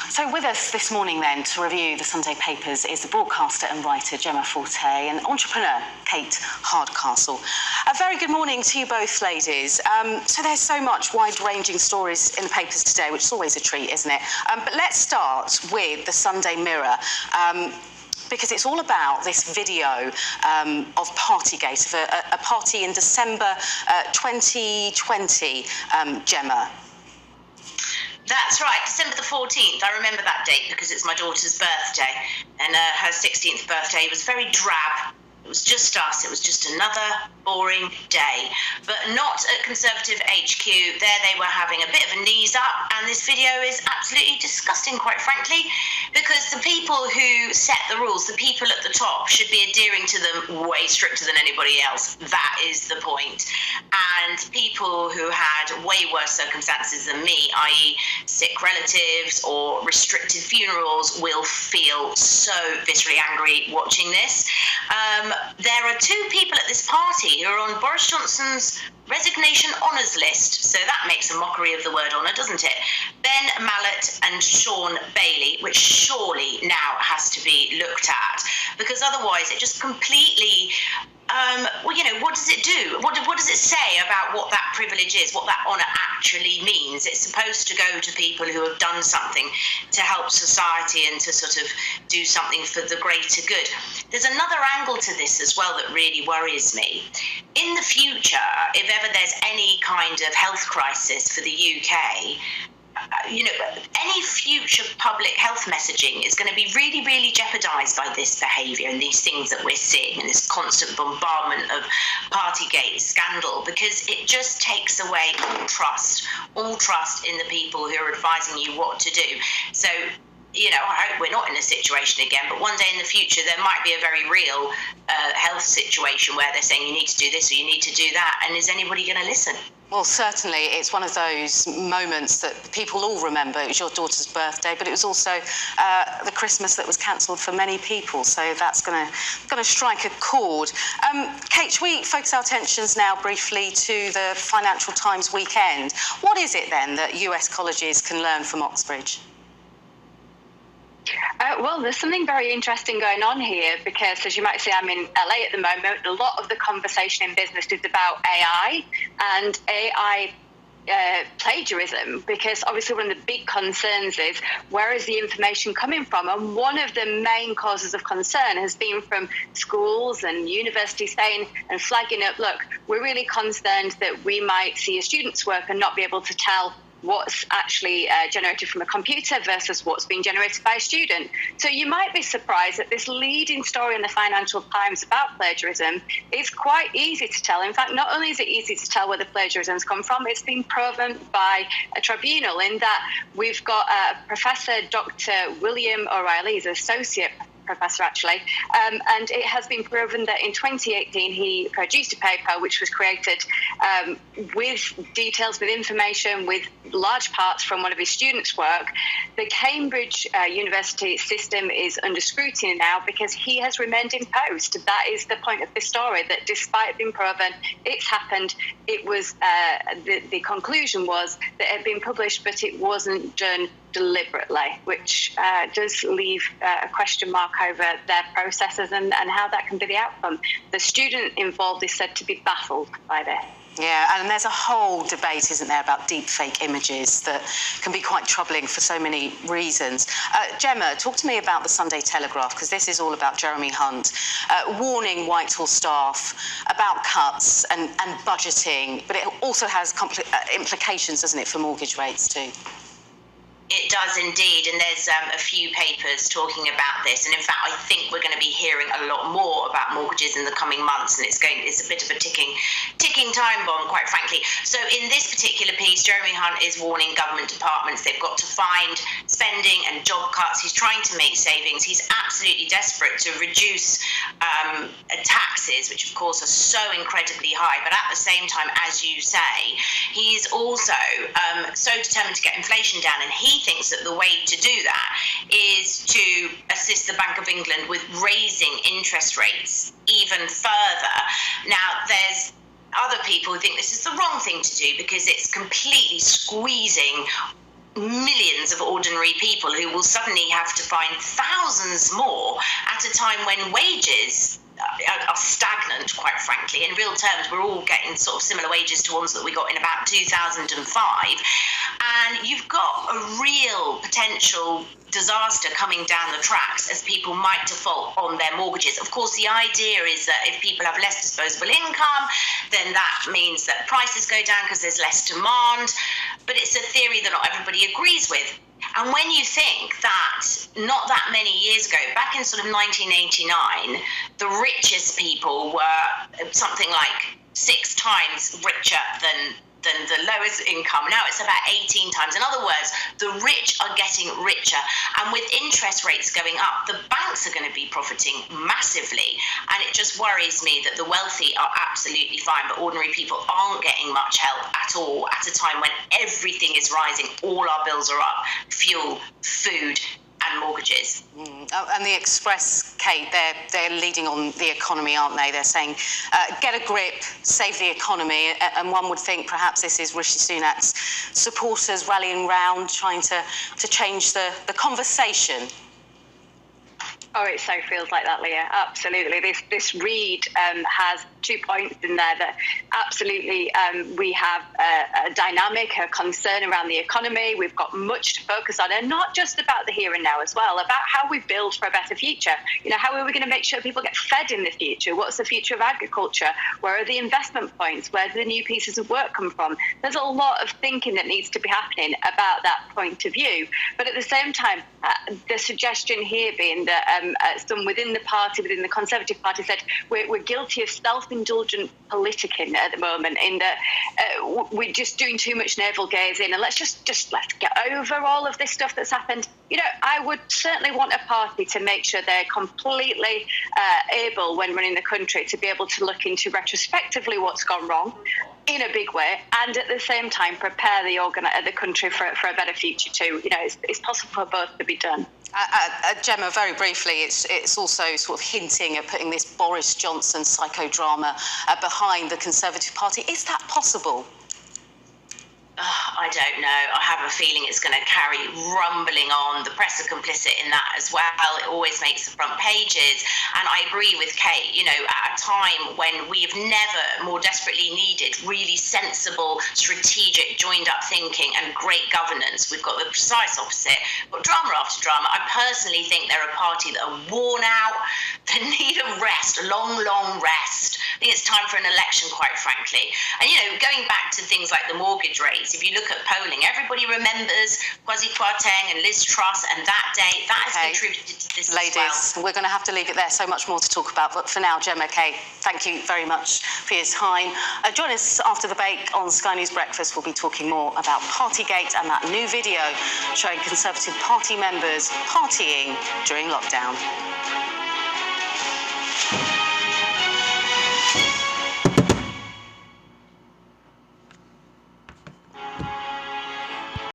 So with us this morning then to review the Sunday papers is the broadcaster and writer Gemma Forte and entrepreneur Kate Hardcastle. A very good morning to you both, ladies. So there's so much wide-ranging stories in the papers today, which is always a treat, isn't it? But let's start with the Sunday Mirror. Because it's all about this video of Partygate, of a party in December 2020, Gemma. That's right, December the 14th. I remember that date because it's my daughter's birthday, and her 16th birthday was very drab. It was just us. It was just another boring day, but not at Conservative HQ. There they were having a bit of a knees up, and this video is absolutely disgusting, quite frankly, because the people who set the rules, the people at the top, should be adhering to them way stricter than anybody else. That is the point. And people who had way worse circumstances than me, i.e. sick relatives or restricted funerals, will feel so viscerally angry watching this. There are two people at this party who are on Boris Johnson's resignation honours list, so that makes a mockery of the word honour, doesn't it? Ben Mallet and Sean Bailey, which surely now has to be looked at, because otherwise it just completely... well, you know, what does it do? What does it say about what that privilege is, what that honour actually means? It's supposed to go to people who have done something to help society and to sort of do something for the greater good. There's another angle to this as well that really worries me. In the future, if ever there's any kind of health crisis for the UK, you know, any future public health messaging is going to be really, really jeopardised by this behaviour and these things that we're seeing and this constant bombardment of Partygate scandal, because it just takes away all trust in the people who are advising you what to do. So, you know, I hope we're not in a situation again, but one day in the future there might be a very real health situation where they're saying you need to do this or you need to do that, and is anybody going to listen? Well, certainly it's one of those moments that people all remember. It was your daughter's birthday, but it was also the Christmas that was cancelled for many people, so that's going to strike a chord. Kate, should we focus our attentions now briefly to the Financial Times weekend? What is it then that US colleges can learn from Oxbridge? Well, there's something very interesting going on here because, as you might see, I'm in LA at the moment. A lot of the conversation in business is about AI and AI plagiarism, because obviously one of the big concerns is where is the information coming from? And one of the main causes of concern has been from schools and universities saying and flagging up, look, we're really concerned that we might see a student's work and not be able to tell what's actually generated from a computer versus what's being generated by a student. So you might be surprised that this leading story in the Financial Times about plagiarism is quite easy to tell. In fact, not only is it easy to tell where the plagiarism's come from, it's been proven by a tribunal in that we've got Professor Dr. William O'Reilly, he's an associate professor actually, and it has been proven that in 2018 he produced a paper which was created with details, with information, with large parts from one of his students' work. The Cambridge University system is under scrutiny now because he has remained in post. That is the point of this story, that despite being proven it's happened, it was the conclusion was that it had been published, but it wasn't done deliberately, which does leave a question mark over their processes and how that can be the outcome. The student involved is said to be baffled by this. Yeah, and there's a whole debate, isn't there, about deepfake images that can be quite troubling for so many reasons. Gemma, talk to me about the Sunday Telegraph, because this is all about Jeremy Hunt warning Whitehall staff about cuts and budgeting, but it also has implications, doesn't it, for mortgage rates too? It does indeed, and there's a few papers talking about this, and in fact I think we're going to be hearing a lot more about mortgages in the coming months, and it's a bit of a ticking time bomb, quite frankly. So in this particular piece, Jeremy Hunt is warning government departments they've got to find spending and job cuts. He's trying to make savings. He's absolutely desperate to reduce taxes, which of course are so incredibly high, but at the same time, as you say, he's also so determined to get inflation down, and he thinks that the way to do that is to assist the Bank of England with raising interest rates even further. Now, there's other people who think this is the wrong thing to do because it's completely squeezing millions of ordinary people who will suddenly have to find thousands more at a time when wages are stagnant, quite frankly. In real terms, we're all getting sort of similar wages to ones that we got in about 2005. And you've got a real potential disaster coming down the tracks as people might default on their mortgages. Of course, the idea is that if people have less disposable income, then that means that prices go down because there's less demand. But it's a theory that not everybody agrees with. And when you think that not that many years ago, back in sort of 1989, the richest people were something like 6 times richer than the lowest income. Now it's about 18 times. In other words, the rich are getting richer. And with interest rates going up, the banks are going to be profiting massively. And it just worries me that the wealthy are absolutely fine, but ordinary people aren't getting much help at all at a time when everything is rising. All our bills are up: fuel, food, and mortgages. And the Express, Kate, they're leading on the economy, aren't they? They're saying, get a grip, save the economy. And one would think perhaps this is Rishi Sunak's supporters rallying round, trying to change the conversation. Oh, it so feels like that, Leah. Absolutely. This read has 2 points in there that absolutely we have a dynamic, a concern around the economy. We've got much to focus on, and not just about the here and now as well, about how we build for a better future. You know, how are we going to make sure people get fed in the future? What's the future of agriculture? Where are the investment points? Where do the new pieces of work come from? There's a lot of thinking that needs to be happening about that point of view. But at the same time, the suggestion here being that some within the party, within the Conservative Party, said we're guilty of self-indulgent politicking at the moment, in that we're just doing too much navel gazing, and let's get over all of this stuff that's happened. You know, I would certainly want a party to make sure they're completely able, when running the country, to be able to look into retrospectively what's gone wrong in a big way, and at the same time prepare the country for a better future too. You know, it's possible for both to be done. Gemma, very briefly, it's also sort of hinting at putting this Boris Johnson psychodrama behind the Conservative Party. Is that possible? I don't know. I have a feeling it's going to carry rumbling on. The press are complicit in that as well. It always makes the front pages. And I agree with Kate, you know, at a time when we've never more desperately needed really sensible, strategic, joined-up thinking and great governance, we've got the precise opposite. But drama after drama. I personally think they're a party that are worn out, that need a rest, a long, long rest. I think it's time for an election, quite frankly. And, you know, going back to things like the mortgage rates, if you look at polling, everybody remembers Kwasi Kwarteng and Liz Truss, and that day, that has contributed to this Ladies, as well. We're going to have to leave it there. So much more to talk about. But for now, Gemma, Kate, thank you very much for your time. Join us after the break on Sky News Breakfast. We'll be talking more about Partygate and that new video showing Conservative Party members partying during lockdown.